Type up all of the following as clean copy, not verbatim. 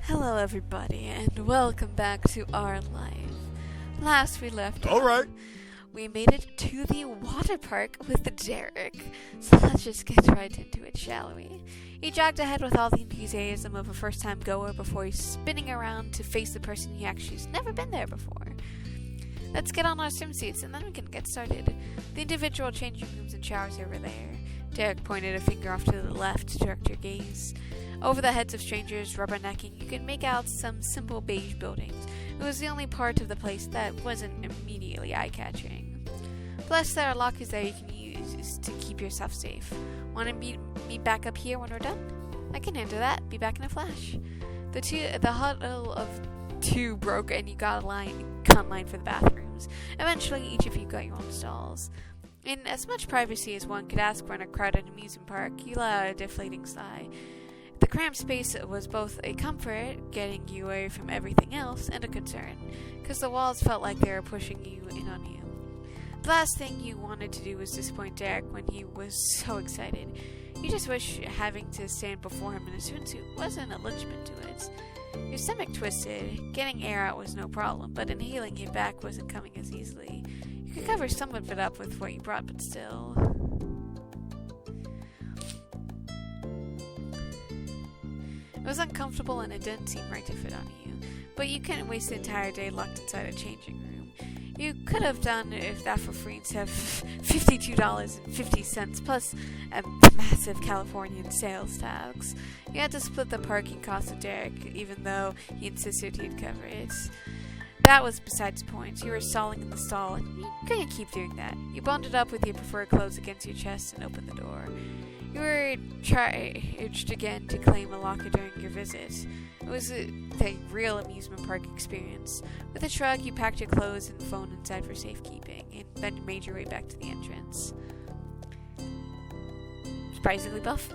Hello, everybody, and welcome back to our life. Last we left All right. we made it to the water park with Derek. So let's just get right into it, shall we? He jogged ahead with all the enthusiasm of a first-time goer before he's spinning around to face the person he actually's never been there before. Let's get on our swimsuits and then we can get started. The individual changing rooms and showers over there. Derek pointed a finger off to the left to direct your gaze. Over the heads of strangers rubbernecking, you could make out some simple beige buildings. It was the only part of the place that wasn't immediately eye-catching. Plus, there are lockers there you can use to keep yourself safe. Want to meet me back up here when we're done? I can handle that. Be back in a flash. The huddle of two broke and you got in line for the bathrooms. Eventually, each of you got your own stalls. In as much privacy as one could ask for in a crowded amusement park, you let out a deflating sigh. The cramped space was both a comfort, getting you away from everything else, and a concern, because the walls felt like they were pushing you in on you. The last thing you wanted to do was disappoint Derek when he was so excited. You just wish having to stand before him in a swimsuit wasn't a linchpin to it. Your stomach twisted. Getting air out was no problem, but inhaling it back wasn't coming as easily. You could cover some of it up with what you brought, but still. It was uncomfortable and it didn't seem right to fit on you, but you couldn't waste the entire day locked inside a changing room. You could have done if that for free instead of $52.50 plus a massive Californian sales tax. You had to split the parking cost with Derek, even though he insisted he'd cover it. That was besides the point. You were stalling in the stall, and you couldn't keep doing that. You bonded up with your preferred clothes against your chest and opened the door. You were charged again to claim a locker during your visit. It was the real amusement park experience. With a shrug, you packed your clothes and phone inside for safekeeping, and then you made your way back to the entrance. Surprisingly buff.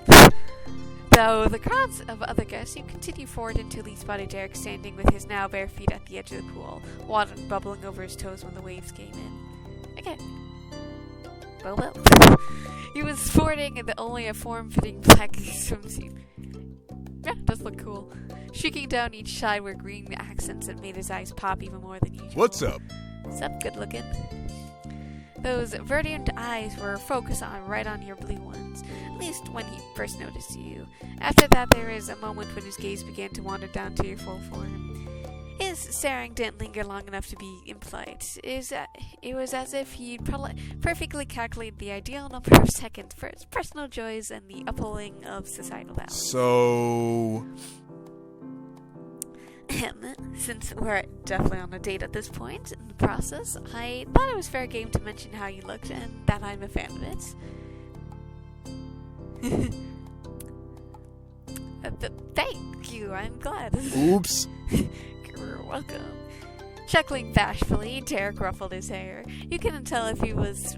Though the crowds of other guests, you continued forward until you spotted Derek standing with his now bare feet at the edge of the pool, water bubbling over his toes when the waves came in. Okay. Well. He was sporting only a form-fitting black swimsuit. Yeah, it does look cool. Streaking down each side were green accents that made his eyes pop even more than usual. What's up? What's up, good looking? Those verdant eyes were focused right on your blue ones, at least when he first noticed you. After that, there was a moment when his gaze began to wander down to your full form. His staring didn't linger long enough to be impolite. It was as if he'd perfectly calculated the ideal number of seconds for his personal joys and the upholding of societal values. So... Since we're definitely on a date at this point in the process, I thought it was fair game to mention how you looked and that I'm a fan of it. Thank you, I'm glad. Oops. You're welcome. Chuckling bashfully, Derek ruffled his hair. You couldn't tell if he was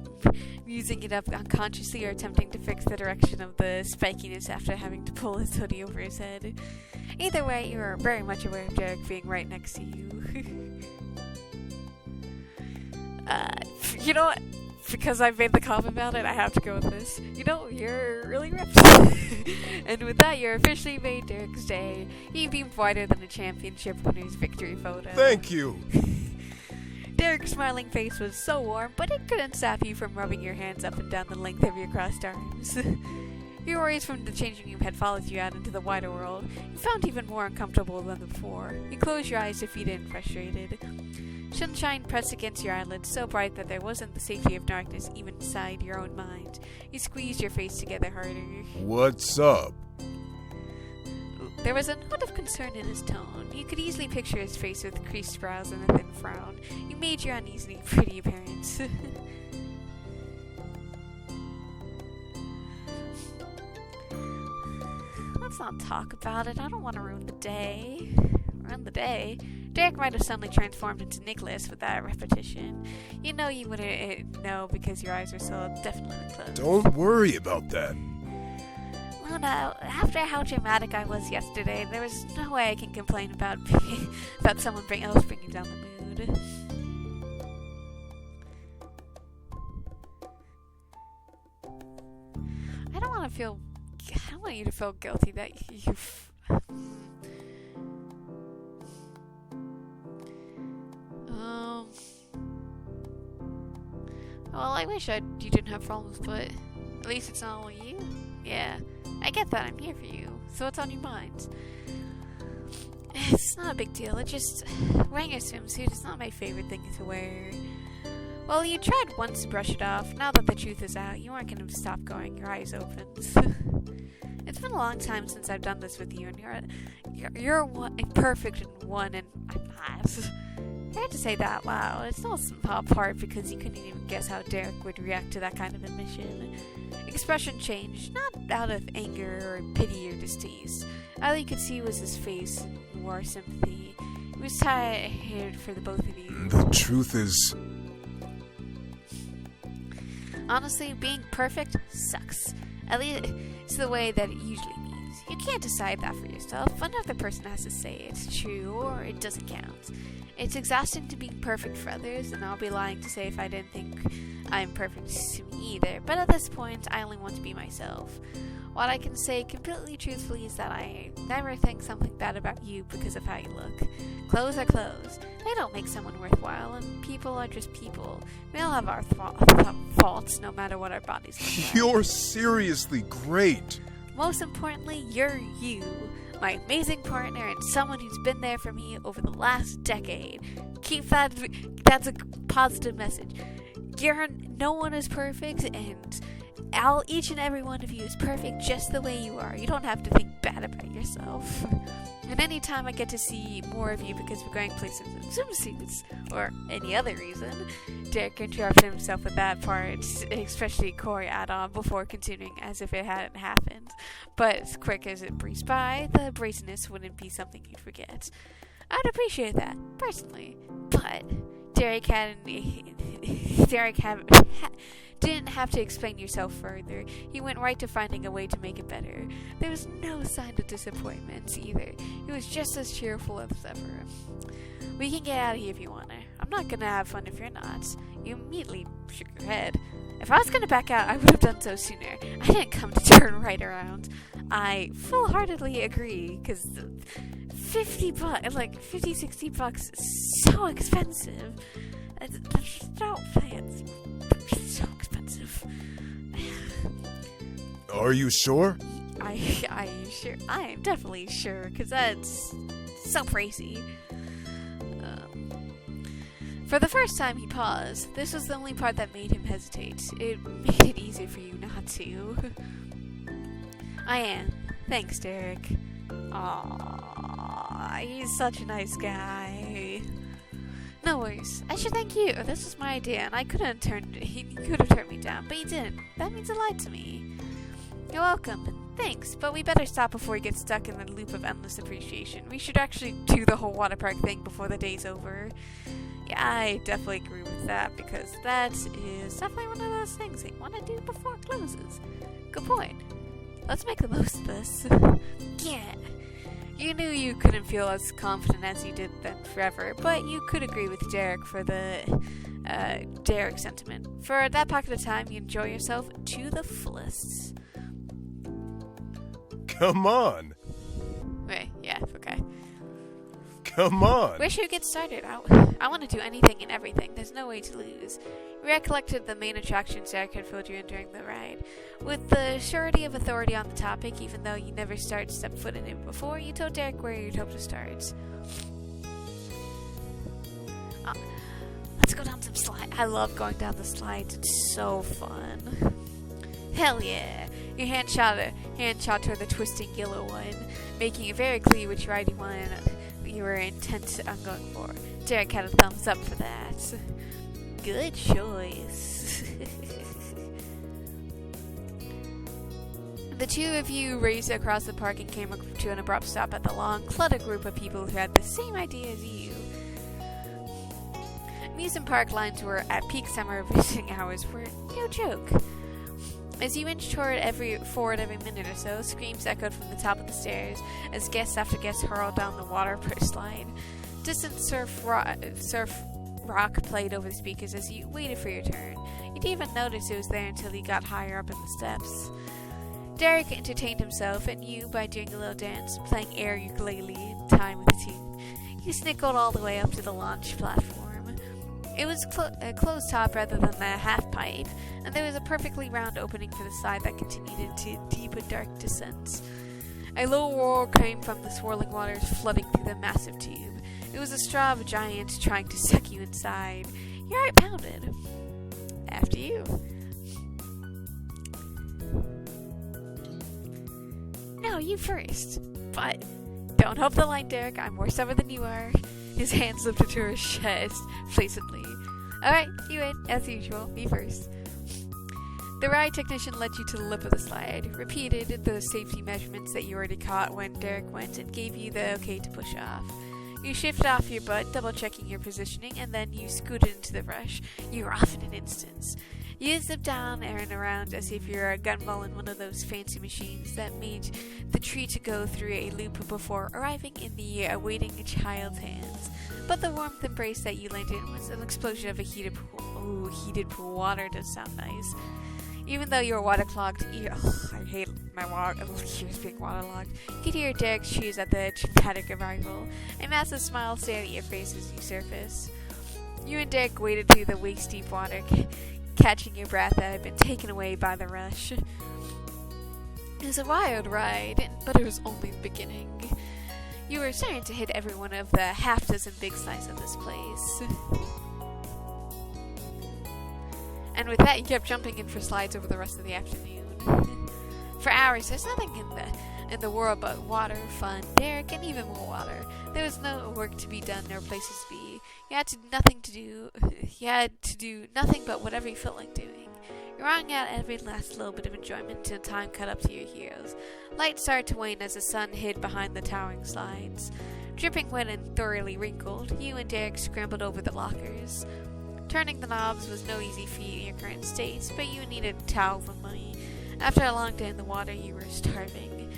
using it up unconsciously or attempting to fix the direction of the spikiness after having to pull his hoodie over his head. Either way, you were very much aware of Derek being right next to you. You know what? Because I made the comment about it, I have to go with this. You know, you're really ripped. And with that, you're officially made Derek's day. You beamed wider than a championship winner's victory photo. Thank you. Derek's smiling face was so warm, but it couldn't stop you from rubbing your hands up and down the length of your crossed arms. Your worries from the changing room had followed you out into the wider world. You found even more uncomfortable than before. You closed your eyes, defeated and frustrated. Sunshine pressed against your eyelids so bright that there wasn't the safety of darkness even inside your own mind. You squeezed your face together harder. What's up? There was a note of concern in his tone. You could easily picture his face with creased brows and a thin frown. You made your uneasily pretty appearance. Let's not talk about it. I don't want to ruin the day. Derek might have suddenly transformed into Nicholas with that repetition. You know you wouldn't know because your eyes were so definitely closed. Don't worry about that. Luna, after how dramatic I was yesterday, there was no way I can complain about someone else bringing down the mood. I don't want you to feel guilty that I wish you didn't have problems, but at least it's not only you. Yeah, I get that. I'm here for you. So what's on your mind? It's not a big deal. It's just wearing a swimsuit is not my favorite thing to wear. Well, you tried once to brush it off. Now that the truth is out, you aren't going to stop going your eyes open. It's been a long time since I've done this with you, and you're perfect in one, and I'm not. I had to say that out loud. It's not a small part because you couldn't even guess how Derek would react to that kind of admission. Expression changed, not out of anger or pity or distaste. All you could see was his face and more sympathy. He was tired for the both of you. The truth is... Honestly, being perfect sucks. At least it's the way that it usually means. You can't decide that for yourself. Another person has to say it's true or it doesn't count. It's exhausting to be perfect for others, and I'll be lying to say if I didn't think I'm perfect to me either. But at this point, I only want to be myself. What I can say completely truthfully is that I never think something bad about you because of how you look. Clothes are clothes. They don't make someone worthwhile, and people are just people. We all have our faults, no matter what our bodies look like. You're seriously great. Most importantly, you're you. My amazing partner and someone who's been there for me over the last decade. Keep that's a positive message. No one is perfect, and each and every one of you is perfect just the way you are. You don't have to think bad about yourself. And anytime I get to see more of you because we're going places in swimsuits, or any other reason, Derek interrupted himself with that part, especially Corey add-on, before continuing as if it hadn't happened. But as quick as it breezed by, the brazenness wouldn't be something you'd forget. I'd appreciate that, personally. But Derek didn't have to explain yourself further. He went right to finding a way to make it better. There was no sign of disappointment either. He was just as cheerful as ever. We can get out of here if you want to. I'm not gonna have fun if you're not. You immediately shook your head. If I was gonna back out, I would have done so sooner. I didn't come to turn right around. I full-heartedly agree, because $50, $60 is so expensive. Don't pay it. It's so expensive. Are you sure? I sure? I am definitely sure, because that's so pricey. For the first time, he paused. This was the only part that made him hesitate. It made it easier for you not to. I am. Thanks, Derek. Aww, he's such a nice guy. No worries. I should thank you. This was my idea, and he could have turned me down, but he didn't. That means a lot to me. You're welcome, and thanks, but we better stop before we get stuck in the loop of endless appreciation. We should actually do the whole Waterpark thing before the day's over. Yeah, I definitely agree with that, because that is definitely one of those things they want to do before it closes. Good point. Let's make the most of this. Yeah. You knew you couldn't feel as confident as you did then forever, but you could agree with Derek for the Derek sentiment. For that pocket of time, you enjoy yourself to the fullest. Come on. Wait, yeah, okay. Come on. Where should we get started? I want to do anything and everything. There's no way to lose. You recollected the main attractions Derek had filled you in during the ride. With the surety of authority on the topic, even though you never stepped foot in it before, you told Derek where you'd hope to start. Let's go down some slides. I love going down the slides. It's so fun. Hell yeah. Your hand shot toward the twisting yellow one, making it very clear which ride you were intent on going for. Derek had a thumbs up for that. Good choice. The two of you raced across the park and came to an abrupt stop at the long, cluttered group of people who had the same idea as you. Amusement park lines were at peak summer visiting hours were no joke. As you inched forward every minute or so, screams echoed from the top of the stairs as guest after guest hurled down the Waterpark slide. Distant surf rock played over the speakers as you waited for your turn. You didn't even notice it was there until you got higher up in the steps. Derek entertained himself and you by doing a little dance, playing air ukulele in time with the tune. You snickled all the way up to the launch platform. It was a closed top rather than a half pipe, and there was a perfectly round opening for the slide that continued into deep and dark descents. A low roar came from the swirling waters flooding through the massive tube. It was a straw of a giant trying to suck you inside. Your heart pounded. After you. No, you first. But don't hold the line, Derek. I'm more stubborn than you are. His hands lifted to her chest, flaccidly. Alright, you in, as usual. Me first. The ride technician led you to the lip of the slide, repeated the safety measurements that you already caught when Derek went, and gave you the okay to push off. You shifted off your butt, double-checking your positioning, and then you scooted into the rush. You were off in an instant. You zipped down and around as if you're a gumball in one of those fancy machines that made the tree to go through a loop before arriving in the awaiting child's hands. But the warmth embrace that you landed in was an explosion of a heated pool. Ooh, heated pool water does sound nice. Even though you were waterclogged, I hate my ears being waterlogged. You could hear Derek's shoes at the dramatic arrival. A massive smile stared at your face as you surfaced. You and Derek waded through the waist-deep water, catching your breath that had been taken away by the rush. It was a wild ride, but it was only the beginning. You were starting to hit every one of the half-dozen big slides of this place. And with that, you kept jumping in for slides over the rest of the afternoon. For hours, there's nothing in the world but water, fun, Derek, and even more water. There was no work to be done, no places to be. You had to do nothing but whatever you felt like doing. You wrung out every last little bit of enjoyment until time caught up to your heels. Light started to wane as the sun hid behind the towering slides. Dripping wet and thoroughly wrinkled, you and Derek scrambled over the lockers. Turning the knobs was no easy feat in your current state, but you needed towels and money. After a long day in the water, you were starving.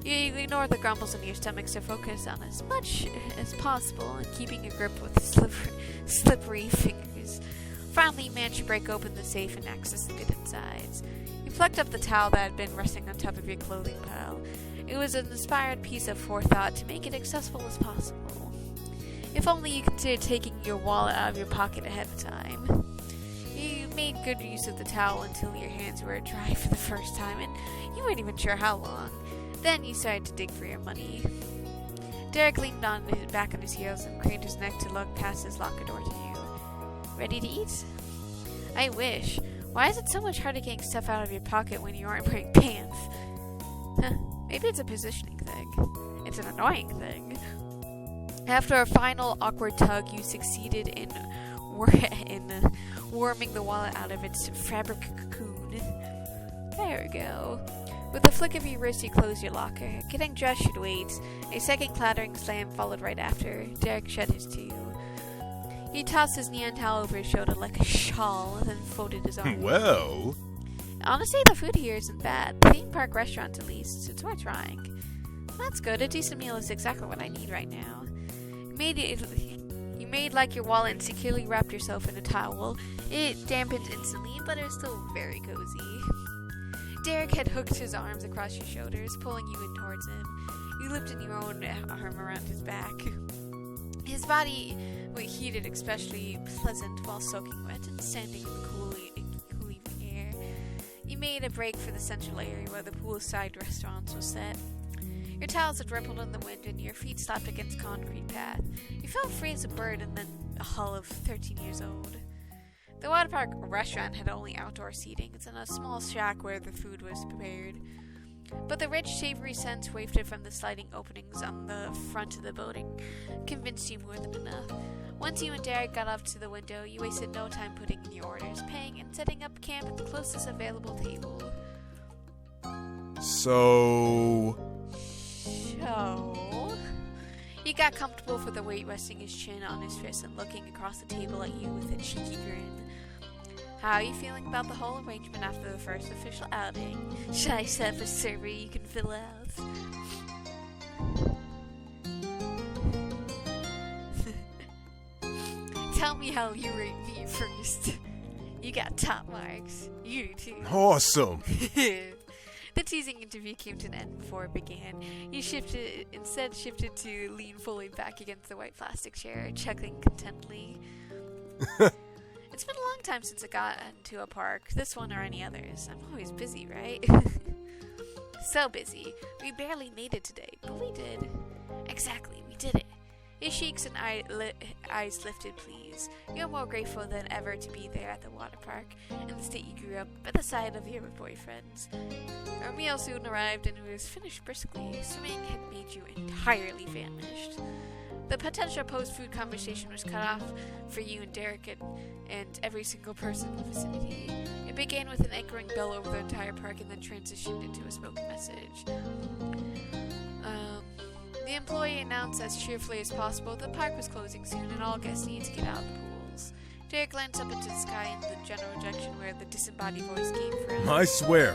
You ignored the grumbles in your stomach to focus on as much as possible and keeping your grip with slippery fingers. Finally, you managed to break open the safe and access the good insides. You plucked up the towel that had been resting on top of your clothing pile. It was an inspired piece of forethought to make it accessible as possible. If only you considered taking your wallet out of your pocket ahead of time. You made good use of the towel until your hands were dry for the first time, and you weren't even sure how long. Then you started to dig for your money. Derek leaned back on his heels and craned his neck to look past his locker door to you. Ready to eat? I wish. Why is it so much harder getting stuff out of your pocket when you aren't wearing pants? Maybe it's a positioning thing. It's an annoying thing. After a final awkward tug, you succeeded in worming the wallet out of its fabric cocoon. There we go. With a flick of your wrist, you closed your locker. Getting dressed should wait. A second clattering slam followed right after. Derek shut his to. He tossed his neon towel over his shoulder like a shawl, then folded his arms. Well, honestly, the food here isn't bad. Theme park restaurant, at least. It's worth trying. That's good. A decent meal is exactly what I need right now. You made like your wallet and securely wrapped yourself in a towel. It dampened instantly, but it was still very cozy. Derek had hooked his arms across your shoulders, pulling you in towards him. You lifted your own arm around his back. His body heated, especially pleasant while soaking wet and standing in the cool evening air. You made a break for the central area where the poolside restaurants was set. Your towels had rippled in the wind and your feet slapped against concrete path. You felt free as a bird in the hull of 13 years old. The Waterpark restaurant had only outdoor seating. It's in a small shack where the food was prepared. But the rich, savory scents wafted from the sliding openings on the front of the building convinced you more than enough. Once you and Derek got up to the window, you wasted no time putting in your orders, paying, and setting up camp at the closest available table. So... He got comfortable for the weight resting his chin on his fist and looking across the table at you with a cheeky grin. How are you feeling about the whole arrangement after the first official outing? Should I set up a survey you can fill out? Tell me how you rate me first. You got top marks. You do too. Awesome. The teasing interview came to an end before it began. You shifted to lean fully back against the white plastic chair, chuckling contentedly. It's been a long time since I got into a park, this one or any others. I'm always busy, right? So busy. We barely made it today, but we did. Exactly, we did it. His cheeks and eyes lifted, please. You're more grateful than ever to be there at the water park, in the state you grew up, by the side of your boyfriends. Our meal soon arrived, and it was finished briskly. Swimming had made you entirely famished. The potential post-food conversation was cut off for you and Derek and every single person in the vicinity. It began with an anchoring bell over the entire park and then transitioned into a spoken message. The employee announced as cheerfully as possible the park was closing soon and all guests needed to get out of the pools. Derek glanced up into the sky in the general direction where the disembodied voice came from. I swear.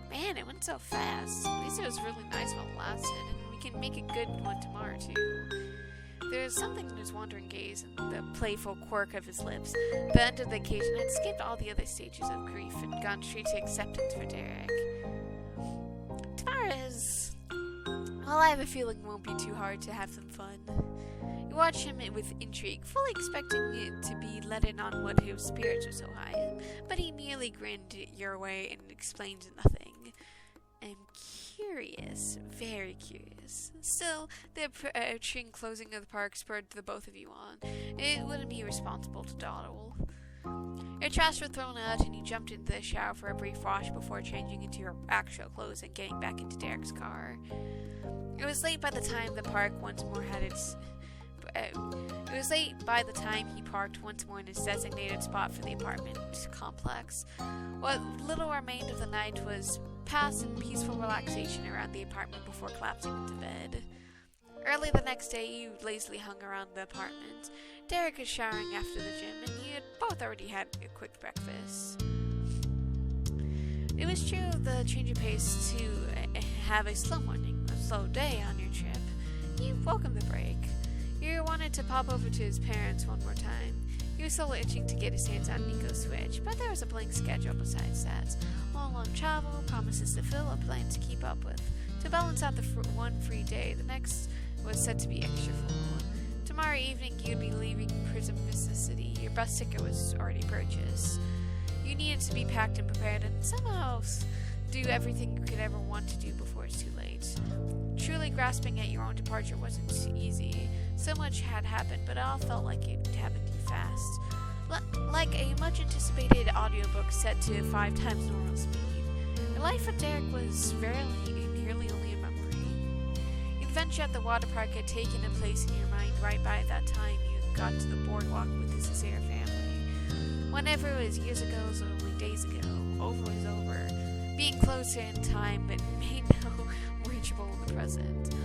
Man, it went so fast. At least it was really nice while it lasted, and we can make a good one tomorrow, too. There was something in his wandering gaze and the playful quirk of his lips. The end of the occasion had skipped all the other stages of grief and gone straight to acceptance for Derek. Tomorrow is... Well, I have a feeling it won't be too hard to have some fun. You watch him with intrigue, fully expecting it to be let in on what his spirits were so high, but he merely grinned your way and explained nothing. I'm curious, very curious. Still, the approaching closing of the park spurred the both of you on. It wouldn't be responsible to dawdle. Your trash were thrown out and you jumped into the shower for a brief wash before changing into your actual clothes and getting back into Derek's car. It was late by the time he parked once more in his designated spot for the apartment complex. What little remained of the night was passed in peaceful relaxation around the apartment before collapsing into bed. Early the next day, you lazily hung around the apartment. Derek was showering after the gym, and you had both already had a quick breakfast. It was true the change of pace to have a slow morning, a slow day on your trip. You welcomed the break. You wanted to pop over to his parents one more time. He was still itching to get his hands on Nico's Switch, but there was a blank schedule besides that. Long travel, promises to fill, a plan to keep up with. To balance out the one free day, the next was said to be extra full. Tomorrow evening, you'd be leaving Prism City. Your bus ticket was already purchased. You needed to be packed and prepared and somehow do everything you could ever want to do before it's too late. Truly grasping at your own departure wasn't easy. So much had happened, but it all felt like it happened too fast. Like a much-anticipated audiobook set to 5 times normal speed. Your life with Derek was nearly only a memory. The adventure at the water park had taken a place in your mind right by that time you got to the boardwalk with the Cesare family. Whenever it was years ago, it was only days ago. Over was over. Being closer in time, but made no reachable in the present.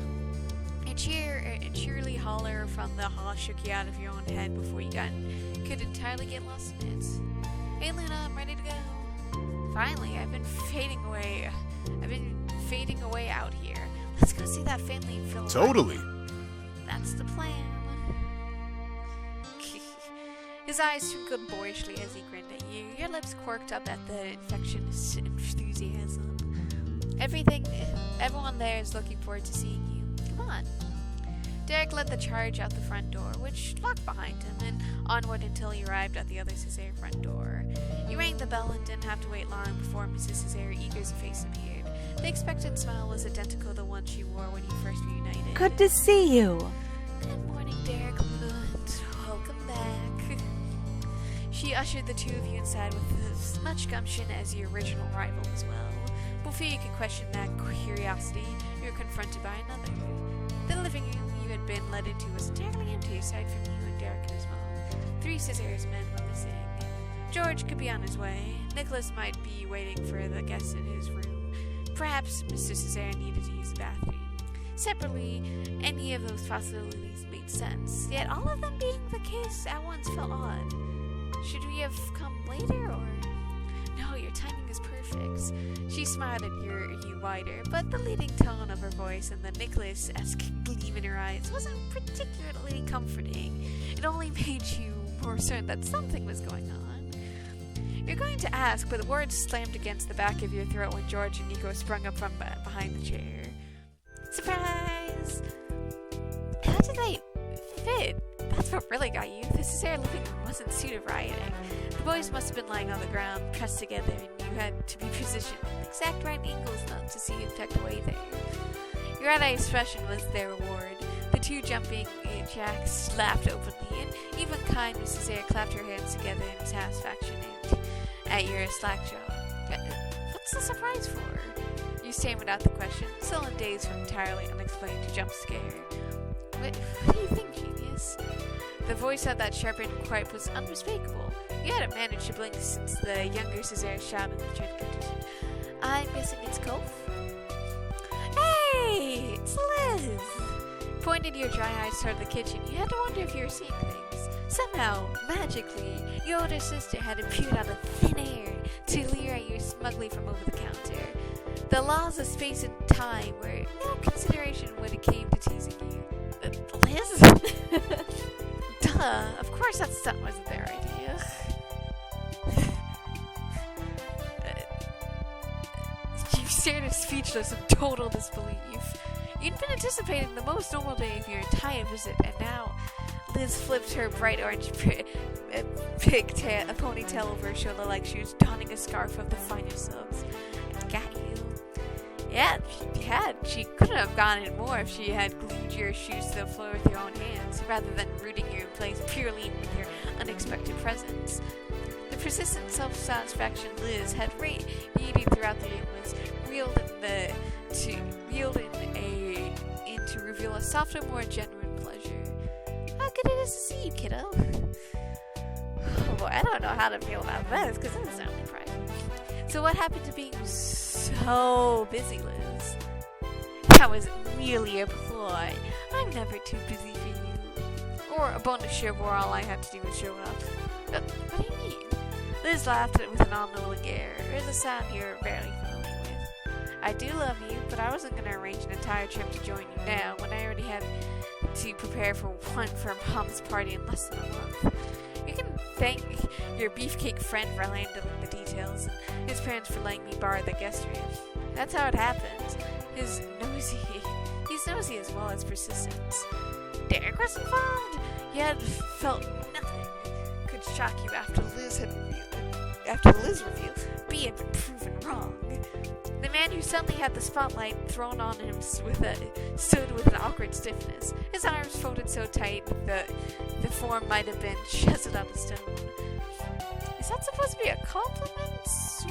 A cheerily holler from the hall shook you out of your own head before you could entirely get lost in it. Hey Luna, I'm ready to go. Finally, I've been fading away out here. Let's go see that family in Philadelphia. Totally. That's the plan. His eyes twinkled boyishly as he grinned at you. Your lips quirked up at the infectious enthusiasm. Everyone there is looking forward to seeing you. Come on. Derek led the charge out the front door, which locked behind him, and onward until he arrived at the other Cesare front door. You rang the bell and didn't have to wait long before Mrs. Cesare's eager face appeared. The expectant smile was identical to the one she wore when you first reunited. Good to see you. Good morning, Derek Lund. Welcome back. She ushered the two of you inside with as much gumption as your original rival as well. Before you could question that curiosity, you were confronted by another. The living room you had been led into was entirely empty aside from you and Derek and his mom. 3 Cesare's men were missing. George could be on his way. Nicholas might be waiting for the guests in his room. Perhaps Mr. Cesare needed to use the bathroom. Separately, any of those possibilities made sense, yet all of them being the case at once felt odd. Should we have come later, or... No, your timing is perfect. She smiled at you wider, but the leading tone of her voice and the Nicholas-esque gleam in her eyes wasn't particularly comforting. It only made you more certain that something was going on. You're going to ask, but the words slammed against the back of your throat when George and Nico sprung up from behind the chair. Surprise! How did they fit? That's what really got you. The Cesare living room wasn't suited for rioting. The boys must have been lying on the ground, pressed together, and you had to be positioned in exact right angles not to see it tucked away there. Your red-eye expression was their reward. The two jumping jacks laughed openly, and even kind Mrs. Cesare clapped her hands together in satisfaction at your slack jaw. What's the surprise for? You stammered out the question, still in daze from entirely unexplained jump scare. What do you think, genius? The voice of that sharp inquiry was unmistakable. You hadn't managed to blink since the younger Cesare shouted in the trinket. I'm guessing it's Cove? Hey! It's Liz! Pointed your dry eyes toward the kitchen. You had to wonder if you were seeing things. Somehow, magically, your older sister had appeared out of thin air to leer at you smugly from over the counter. The laws of space and time were no consideration when it came to teasing you. Liz? Duh, of course that stunt wasn't their idea. You stared at speechless in total disbelief. You'd been anticipating the most normal day of your entire visit, and now Liz flipped her bright orange ponytail over her shoulder like she was donning a scarf of the finest silks. And got you. Yeah, she had. She couldn't have gone in more if she had glued your shoes to the floor with your own hands, rather than rooting you in place purely with your unexpected presence. The persistent self-satisfaction Liz had radiated throughout the room was reeled in to reveal a softer, more genuine pleasure. How good it is to see you, kiddo. Oh boy, I don't know how to feel about this, because this is only private. So what happened to being so busy, Liz? That was merely a ploy. I'm never too busy for you. Or a bonus share where all I had to do was show up. What do you mean? Liz laughed with an all-knowing air. There's a sound you're barely familiar with. I do love you, but I wasn't going to arrange an entire trip to join you now when I already had to prepare for one for Mom's party in less than a month. You can thank your beefcake friend for handling the details, and his parents for letting me borrow the guest room. That's how it happened. He's nosy as well as persistent. Derek was involved. Yet felt nothing could shock you after the Liz reveal, be it proven wrong. The man who suddenly had the spotlight thrown on him stood with an awkward stiffness. His arms folded so tight that the form might have been chiseled out of stone. Is that supposed to be a compliment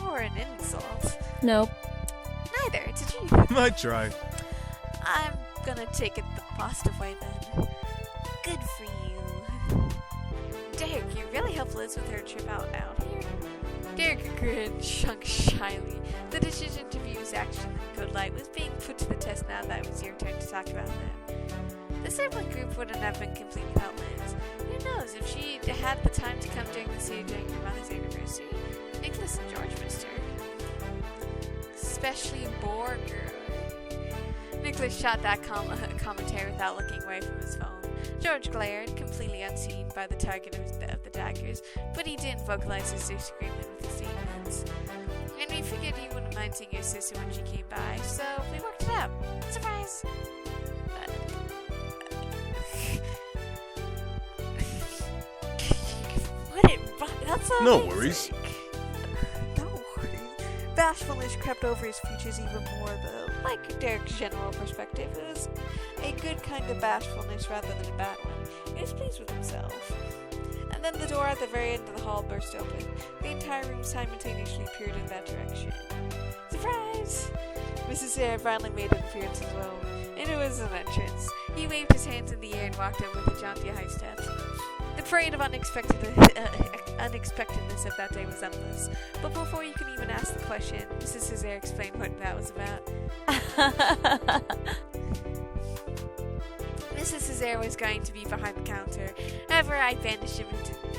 or an insult? Nope. Neither. It's a G. Might try. I'm gonna take it the positive way then. Good for you. Derek, you really helped Liz with her trip out here. Derek grinned, shunk shyly. The decision to view his action in good light was being put to the test now that it was your turn to talk about them. The sibling group wouldn't have been complete without Liz. Who knows if she had the time to come during the city during your mother's anniversary. Nicholas and George missed her. Especially Borger. Nicholas shot that commentary without looking away from his phone. George glared, completely unseen by the target of the daggers, but he didn't vocalize his disagreement with the statements. And we figured you wouldn't mind seeing your sister when she came by, so we worked it out. Surprise! That's so No amazing. worries. Don't worry. Bashfulness crept over his features even more, though. Like Derek's general perspective, it was a good kind of bashfulness rather than a bad one. He was pleased with himself. And then the door at the very end of the hall burst open. The entire room simultaneously peered in that direction. Surprise! Mrs. Sarah finally made an appearance as well, and it was an entrance. He waved his hands in the air and walked up with a jaunty high step. The parade of unexpectedness of that day was endless. But before you could even ask the question, Mrs. Cesare explained what that was about. Mrs. Cesare was going to be behind the counter. However, I banished him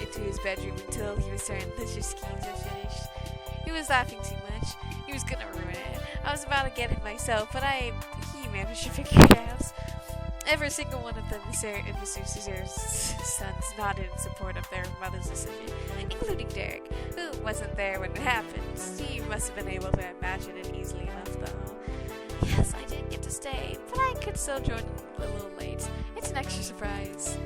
into his bedroom until he was certain that your schemes were finished. He was laughing too much. He was gonna ruin it. I was about to get it myself, but he managed to figure it out. Every single one of them, Mr. Cesare's sons nodded in support of their mother's decision, including Derek, who wasn't there when it happened. Steve must have been able to imagine it easily enough, though. Yes, I didn't get to stay, but I could still join a little late. It's an extra surprise.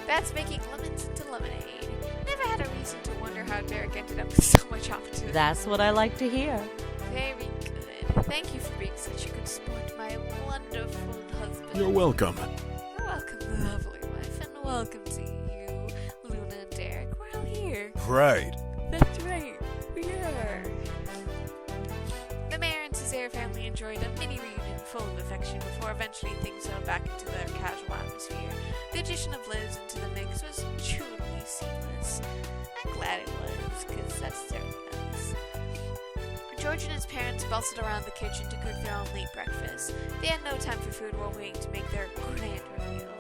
That's making lemons into lemonade. Never had a reason to wonder how Derek ended up with so much opportunity. That's what I like to hear. Very good. Thank you for being such a good sport, my wonderful husband. You're welcome. You're welcome, lovely wife, and welcome to you, Luna and Derek. We're all here. Right. That's right. We are. The mayor and Cesare family enjoyed a mini reunion full of affection before eventually things settled back into their casual atmosphere. The addition of Liz into the mix was truly seamless. I'm glad it was, because that's certainly nice. George and his parents bustled around the kitchen to cook their own late breakfast. They had no time for food while waiting to make their grand reveal.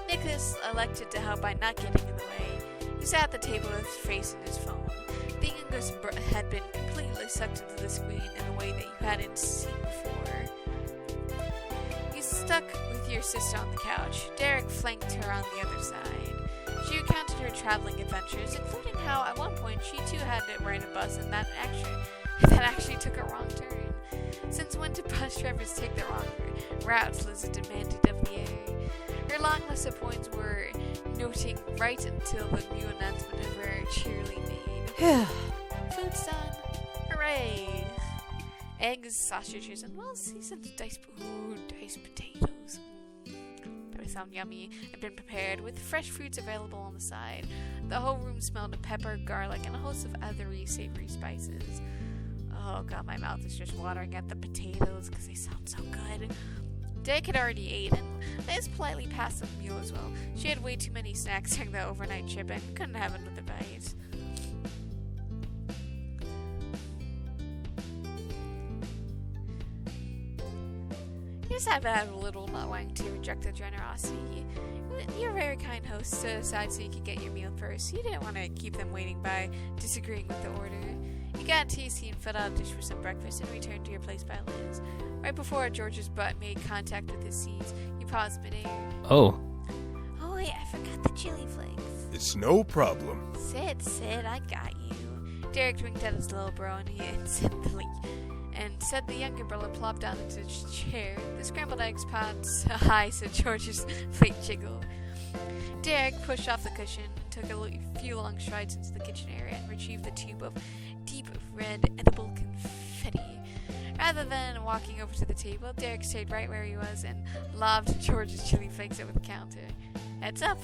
Nicholas elected to help by not getting in the way. He sat at the table with his face in his phone. The youngest had been completely sucked into the screen in a way that you hadn't seen before. You stuck with your sister on the couch. Derek flanked her on the other side. She recounted her traveling adventures, including how at one point she too had to ride a bus and that actually took a wrong turn. Since when did bus drivers take the wrong routes, Liz demanded of the air. Her long list of points were noting right until the new announcement of her cheerily made. Food's done. Hooray! Eggs, sausages, and well-seasoned diced potatoes. They sound yummy and been prepared with fresh fruits available on the side. The whole room smelled of pepper, garlic, and a host of other savory spices. Oh god, my mouth is just watering at the potatoes because they sound so good. Derek had already eaten, and Liz politely passed the meal as well. She had way too many snacks during the overnight trip and couldn't have another bite. You just have to have a little not wanting to reject the generosity. You're a very kind host, set aside so you could get your meal first. You didn't want to keep them waiting by disagreeing with the order. You got tasty and filled out a dish for some breakfast and returned to your place by Liz. Right before George's butt made contact with his seat, you paused midair. Oh. Oh wait, I forgot the chili flakes. It's no problem. Sit, I got you. Derek winked at his little bro and said the younger brother plopped down into his chair. The scrambled eggs popped high so George's plate jiggled. Derek pushed off the cushion and took a few long strides into the kitchen area and retrieved the tube of deep red edible confetti. Rather than walking over to the table, Derek stayed right where he was and lobbed George's chili flakes over the counter. Heads up!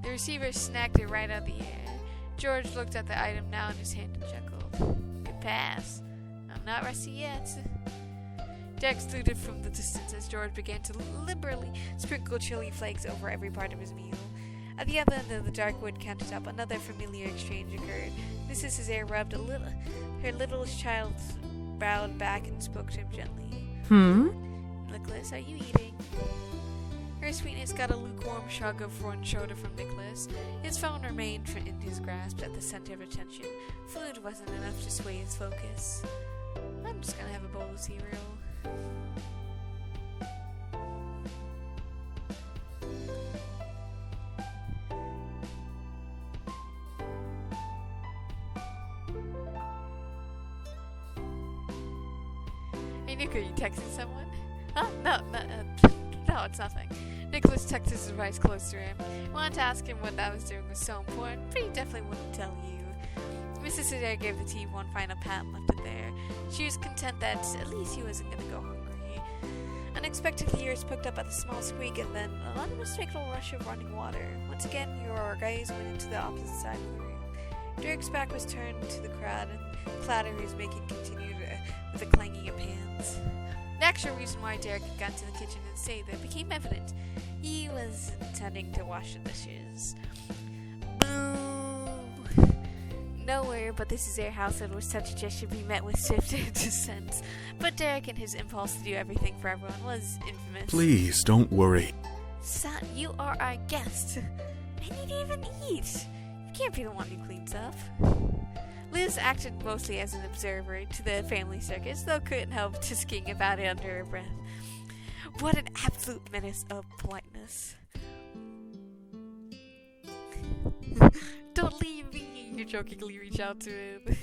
The receiver snagged it right out of the air. George looked at the item now in his hand and chuckled. Good pass. I'm not rusty yet. Derek saluted from the distance as George began to liberally sprinkle chili flakes over every part of his meal. At the other end of the dark wood countertop, another familiar exchange occurred. Mrs. Cesare rubbed her little child's bowed back and spoke to him gently. Nicholas, are you eating? Her sweetness got a lukewarm shrug of one shoulder from Nicholas. His phone remained in his grasp at the center of attention. Food wasn't enough to sway his focus. I'm just gonna have a bowl of cereal. Hey, Nick, are you texting someone? Huh? No, it's nothing. Nicholas tucked his device close to him. He wanted to ask him what that was doing was so important, but he definitely wouldn't tell you. Mrs. Cesare gave the tea one final pat and left it there. She was content that at least he wasn't going to go hungry. Unexpectedly, ears picked up at the small squeak and then an unmistakable rush of running water. Once again, your gaze went into the opposite side of the room. Derek's back was turned to the crowd, and clatter he was making continued with the clanging of pans. The actual reason why Derek had gone to the kitchen and stayed there became evident. He was intending to wash the dishes. Boo! Nowhere but this is their household where such a gesture should be met with swift dissent. But Derek and his impulse to do everything for everyone was infamous. Please, don't worry. Son, you are our guest. And you didn't even eat. You can't be the one who cleans up. Liz acted mostly as an observer to the family circus, though couldn't help tisking about it under her breath. What an absolute menace of politeness. Don't leave me! You jokingly reach out to him.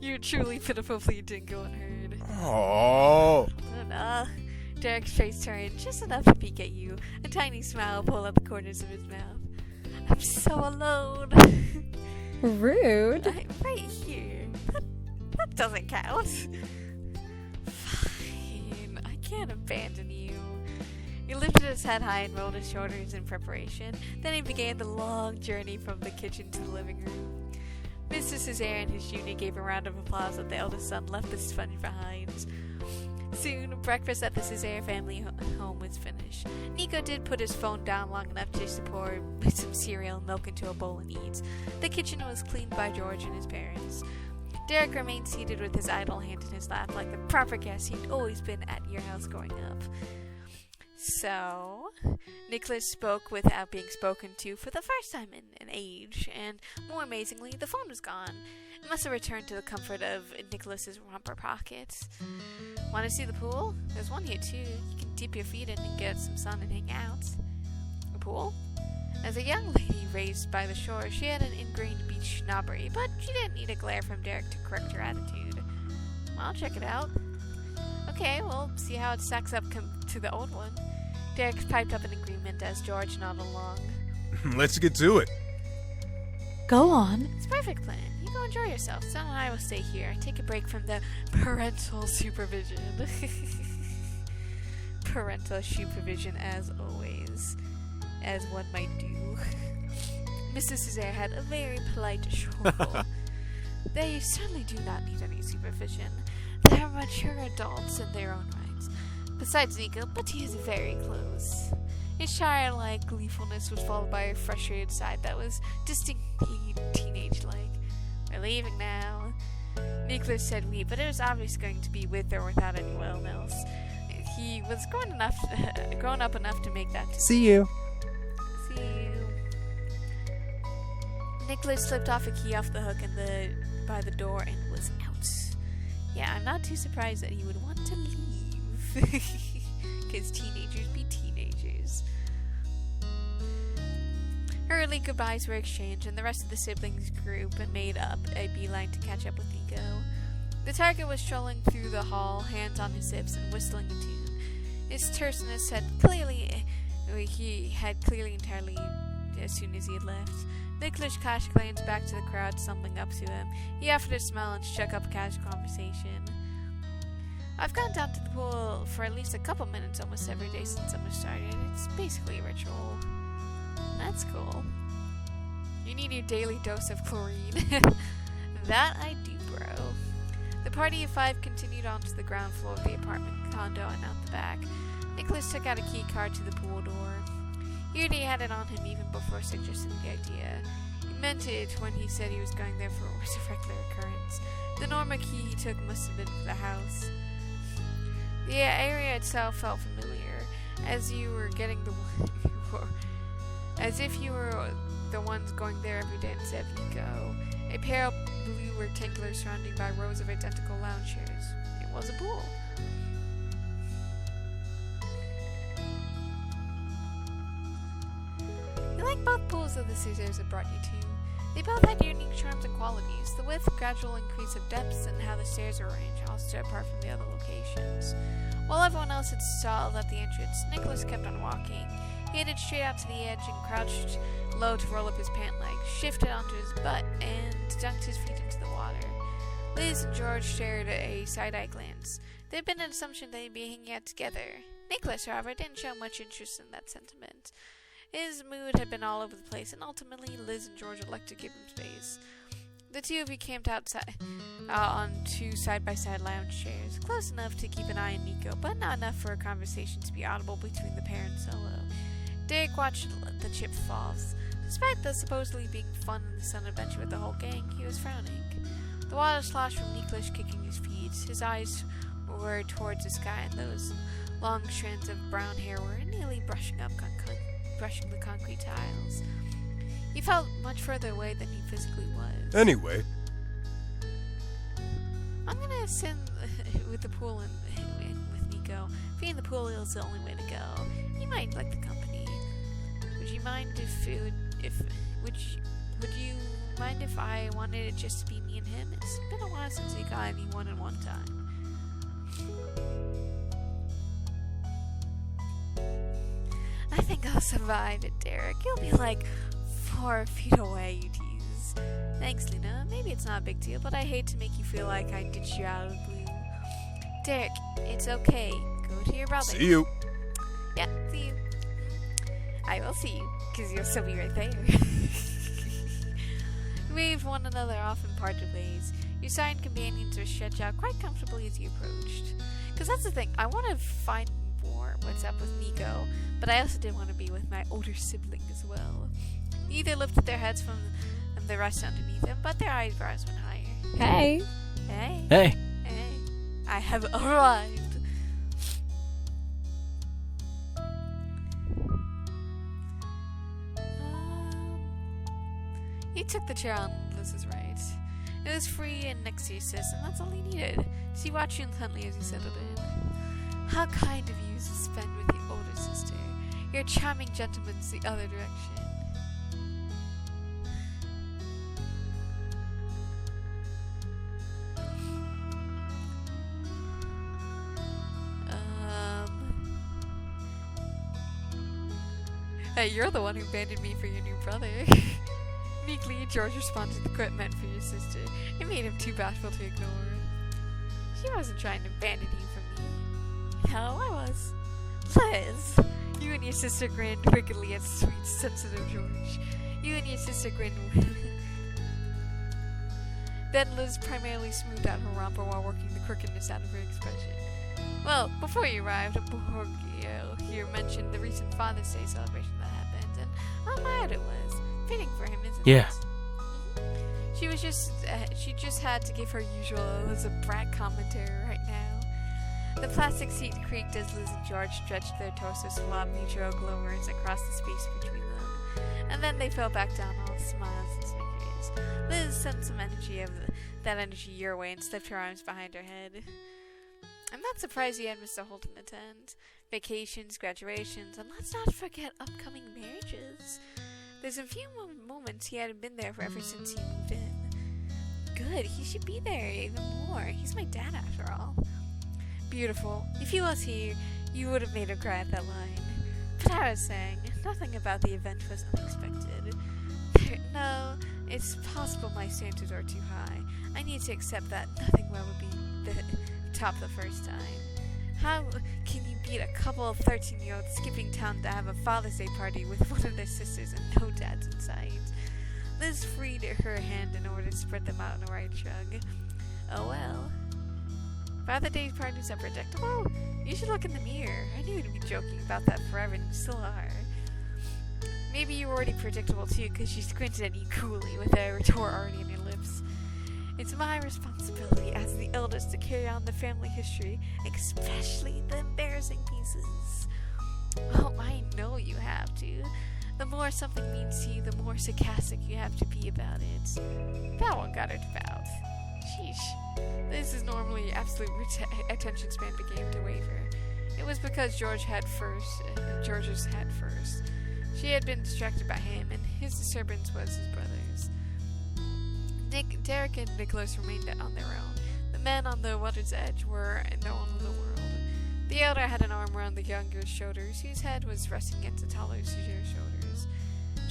Your truly pitiful plea didn't go unheard. Oh. Derek's face turned just enough to peek at you. A tiny smile pulled out the corners of his mouth. I'm so alone. Rude. Right here. That doesn't count. Fine. I can't abandon you. He lifted his head high and rolled his shoulders in preparation. Then he began the long journey from the kitchen to the living room. Mr. Cesare and his Junior gave a round of applause as the eldest son left the sponge behind. Soon, breakfast at the Cesare family home was finished. Nico did put his phone down long enough just to pour some cereal and milk into a bowl and eat. The kitchen was cleaned by George and his parents. Derek remained seated with his idle hand in his lap like the proper guest he'd always been at your house growing up. So, Nicholas spoke without being spoken to for the first time in an age, and more amazingly, the phone was gone. It must have returned to the comfort of Nicholas's romper pocket. Want to see the pool? There's one here too. You can dip your feet in and get some sun and hang out. A pool? As a young lady raised by the shore, she had an ingrained beach snobbery, but she didn't need a glare from Derek to correct her attitude. Well, I'll check it out. Okay, we'll see how it stacks up to the old one. Derek piped up an agreement as George nodded along. Let's get to it. Go on. It's a perfect plan. You go enjoy yourself. Son and I will stay here. Take a break from the parental supervision. Parental supervision, as always. As one might do. Mrs. Cesare had a very polite chortle. They certainly do not need any supervision. They are mature adults in their own rights. Besides Nico, but he is very close. His childlike gleefulness was followed by a frustrated side that was distinctly teenage-like. We're leaving now. Nicholas said we, but it was obviously going to be with or without anyone else. He was grown up enough to make that decision. See you. See you. Nicholas slipped off a key off the hook by the door and was out. Yeah, I'm not too surprised that he would want to leave. Because teenagers be teenagers. Hurriedly goodbyes were exchanged, and the rest of the siblings group made up a beeline to catch up with Nico. The target was strolling through the hall, hands on his hips and whistling a tune. His terseness he had clearly entirely as soon as he had left. Nicholas cast a glance back to the crowd stumbling up to him. He offered a smile and struck up a casual conversation. I've gone down to the pool for at least a couple minutes almost every day since summer started. It's basically a ritual. That's cool. You need your daily dose of chlorine. That I do, bro. The party of five continued on to the ground floor of the apartment condo and out the back. Nicholas took out a key card to the pool door. He already had it on him even before suggesting the idea. He meant it when he said he was going there for a regular occurrence. The normal key he took must have been for the house. The area itself felt familiar, as if you were the ones going there every day instead of Nico. A pale blue rectangular surrounded by rows of identical lounge chairs. It was a pool. You like both pools that the Caesars had brought you to. They both had unique charms and qualities. The width, gradual increase of depths, and how the stairs were arranged all stood apart from the other locations. While everyone else had stalled at the entrance, Nicholas kept on walking. He headed straight out to the edge and crouched low to roll up his pant legs, shifted onto his butt, and dunked his feet into the water. Liz and George shared a side-eye glance. There had been an assumption they'd be hanging out together. Nicholas, however, didn't show much interest in that sentiment. His mood had been all over the place, and ultimately Liz and George elected to give him space. The two of you camped outside on two side-by-side lounge chairs, close enough to keep an eye on Nico, but not enough for a conversation to be audible between the pair and Solo. Derek watched the chip falls. Despite the supposedly being fun in the sun adventure with the whole gang, he was frowning. The water sloshed from Nicholas kicking his feet. His eyes were towards the sky, and those long strands of brown hair were nearly brushing the concrete tiles. He felt much further away than he physically was. Anyway. I'm gonna send with the pool and with Nico. Being in the pool is the only way to go. He might like the company. Would you mind would you mind if I wanted it just to be me and him? It's been a while since we got any one-on-one time. I think I'll survive it, Derek. You'll be like 4 feet away, you tease. Thanks, Luna. Maybe it's not a big deal, but I hate to make you feel like I ditched you out of the blue. Derek, it's okay. Go to your brother. See you. Yeah, see you. I will see you, because you'll still be right there. You waved one another off and parted ways. Your silent companions were stretched out quite comfortably as you approached. Because that's the thing, I want to find more what's up with Nico, but I also did want to be with my older sibling as well. Neither lifted their heads from the rest underneath them, but their eyebrows went higher. Hey. Hey. Hey. Hey. I have arrived. He took the chair on Liz's right. It was free and next to your sis, and that's all he needed. She watched you intently as you settled in. How kind of you to spend with your older sister. Your charming gentleman's the other direction. Hey, you're the one who abandoned me for your new brother. Meekly, George responded to the quip meant for your sister. It made him too bashful to ignore. She wasn't trying to abandon you for me. No, I was. Liz! You and your sister grinned wickedly at sweet, sensitive George. You and your sister grinned. Then Liz primarily smoothed out her romper while working the crookedness out of her expression. Well, before you arrived, Borgio here mentioned the recent Father's Day celebration that happened, and how mad it was. Fitting for him, isn't Yeah. it? She just had to give her usual Liz brat commentary right now. The plastic seat creaked as Liz and George stretched their torsos to lob mutual glowers across the space between them, and then they fell back down, all smiles and snickers. Liz sent some that energy your way and slipped her arms behind her head. I'm not surprised you had Mr. Holden attend. Vacations, graduations, and let's not forget upcoming marriages. There's a few moments he hadn't been there for ever since he moved in. Good, he should be there even more. He's my dad after all. Beautiful. If he was here, you would have made him cry at that line. But I was saying, nothing about the event was unexpected. No, it's possible my standards are too high. I need to accept that nothing well would be the top the first time. How can you beat a couple of 13-year-olds skipping town to have a Father's Day party with one of their sisters and no dads in sight? Liz freed her hand in order to spread them out in a right shrug. Oh well. Father's Day parties are predictable? You should look in the mirror. I knew you'd be joking about that forever, and you still are. Maybe you were already predictable too, because she squinted at you coolly with a retort already on your lips. It's my responsibility as the eldest to carry on the family history, especially the embarrassing pieces. Oh, I know you have to. The more something means to you, the more sarcastic you have to be about it. That one got her to mouth. Sheesh. This is normally absolute attention span began to waver. It was because George's had first. She had been distracted by him, and his disturbance was his brother's. Derek and Nicholas remained on their own. The men on the water's edge were in their own little world. The elder had an arm around the younger shoulders, whose head was resting against the taller shoulders.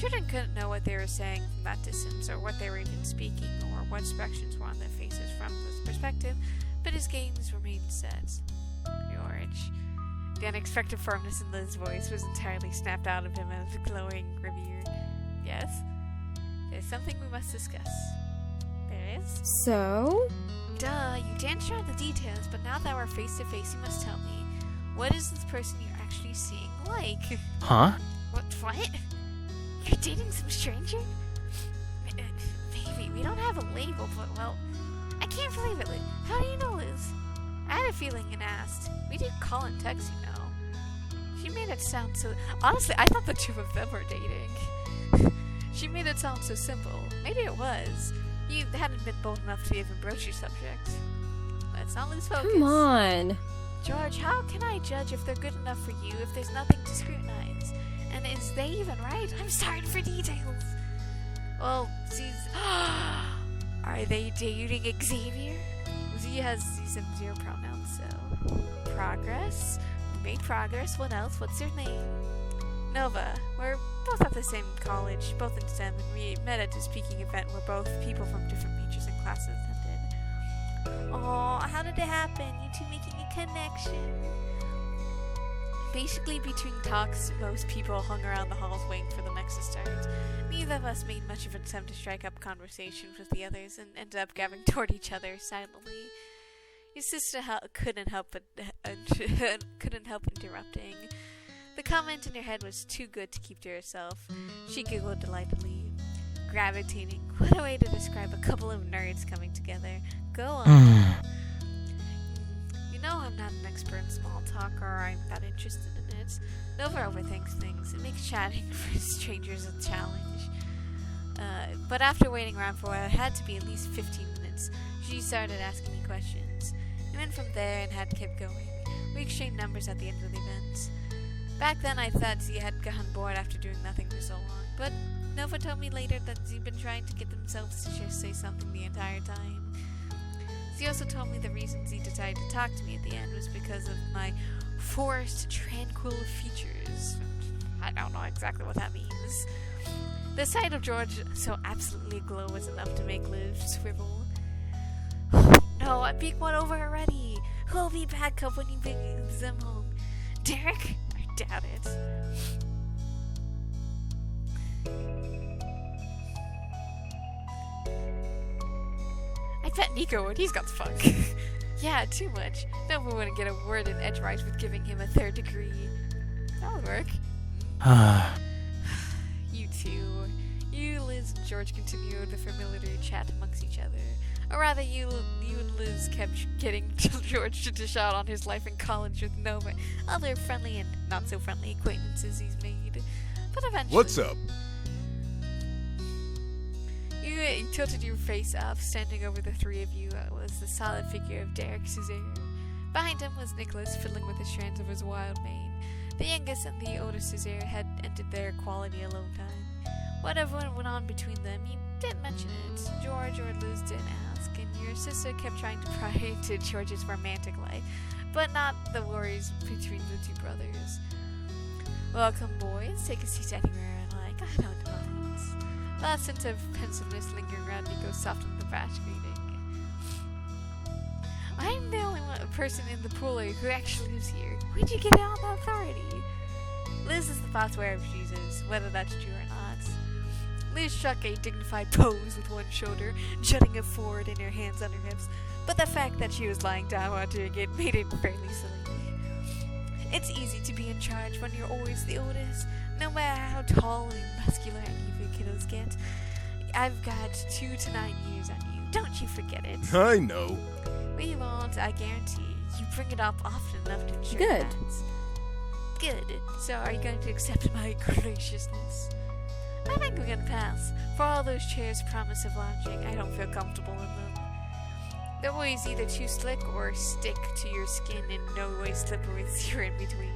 Children couldn't know what they were saying from that distance, or what they were even speaking, or what expressions were on their faces from this perspective, but his gaze remained set. George. The unexpected firmness in Liz's voice was entirely snapped out of him as a glowing revere. Yes? There's something we must discuss. There is? So? Duh, you danced around the details, but now that we're face to face, you must tell me. What is this person you're actually seeing like? Huh? What? You're dating some stranger? Maybe. We don't have a label, but well, I can't believe it, Liz. How do you know, Liz? I had a feeling and asked. We did call and text, you know. She made it sound so... Honestly, I thought the two of them were dating. She made it sound so simple. Maybe it was. You hadn't been bold enough to even broach your subject. Let's not lose focus. Come on. George, how can I judge if they're good enough for you if there's nothing to scrutinize? And is they even right? I'm sorry for details. Well, are they dating Xavier? Z has some zero pronouns, so... Progress? We made progress. What else? What's your name? Nova. We're both at the same college, both in STEM, and we met at a speaking event where both people from different majors and classes attended. Oh, how did it happen? You two making a connection? Basically, between talks, most people hung around the halls waiting for the next to start. Neither of us made much of an attempt to strike up conversations with the others and ended up grabbing toward each other silently. Your sister couldn't help interrupting. The comment in her head was too good to keep to herself. She giggled delightedly. Gravitating. What a way to describe a couple of nerds coming together. Go on. You know I'm not an expert in small talk, or I'm not interested in it. Nova overthinks things. It makes chatting for strangers a challenge. But after waiting around for what had to be at least 15 minutes, she started asking me questions. We went from there and had kept going. We exchanged numbers at the end of the event. Back then I thought Z had gone bored after doing nothing for so long, but Nova told me later that Z had been trying to get themselves to just say something the entire time. Z also told me the reason Z decided to talk to me at the end was because of my forced, tranquil features. I don't know exactly what that means. The sight of George so absolutely aglow was enough to make Liv swivel. No, I peeked one over already. Who'll be back up when he brings them home? Derek? I doubt it. I bet Nico would. He's got the fuck. Yeah, too much. Nova wouldn't get a word in edgewise with giving him a 3rd degree. That would work. You two. You, Liz, and George continued the familiar chat amongst each other. Or rather, you and Liz kept getting George to dish out on his life in college with Nova, other friendly and not so friendly acquaintances he's made. But eventually... What's up? You tilted your face up. Standing over the three of you was the solid figure of Derek Cesare. Behind him was Nicholas, fiddling with the strands of his wild mane. The youngest and the oldest Cesare had ended their quality alone time. Whatever went on between them, you didn't mention it. George or Liz didn't ask, and your sister kept trying to pry into George's romantic life, but not the worries between the two brothers. Welcome, boys. Take a seat anywhere I like. I don't mind. That sense of pensiveness lingering around Nico softened the brash greeting. I'm the only person in the pool who actually lives here. Where'd you get all that authority? Liz is the boss wherever she is, whether that's true or not. Liz struck a dignified pose with one shoulder, jutting it forward and her hands on her hips, but the fact that she was lying down while doing it made it fairly silly. It's easy to be in charge when you're always the oldest, no matter how tall and muscular any of your kiddos get. I've got 2 to 9 years on you. Don't you forget it. I know. We won't, I guarantee. You bring it up often enough to ensure Good. that. Good. So are you going to accept my graciousness? I think we're going to pass. For all those chairs promise of lounging, I don't feel comfortable in them. They're always either too slick or stick to your skin in no way slippery as you're in between.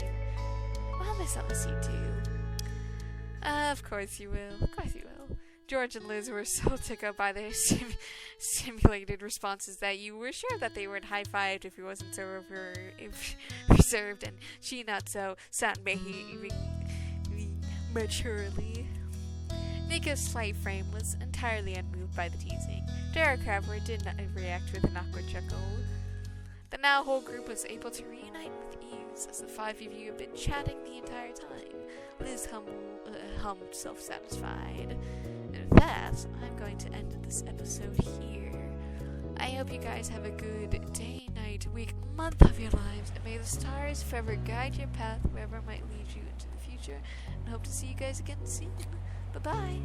I'll miss on the seat too. Of course you will. Of course you will. George and Liz were so took up by their simulated responses that you were sure that they would high-fived if he wasn't so reserved and she not so sound behaving maturely. Nico's slight frame was entirely unmoved by the teasing. Derek, however, did not react with an awkward chuckle. The now whole group was able to reunite with ease, as the 5 of you had been chatting the entire time. Liz hummed self-satisfied. And with that, I'm going to end this episode here. I hope you guys have a good day, night, week, month of your lives, and may the stars forever guide your path wherever it might lead you into the future, and hope to see you guys again soon. Bye-bye.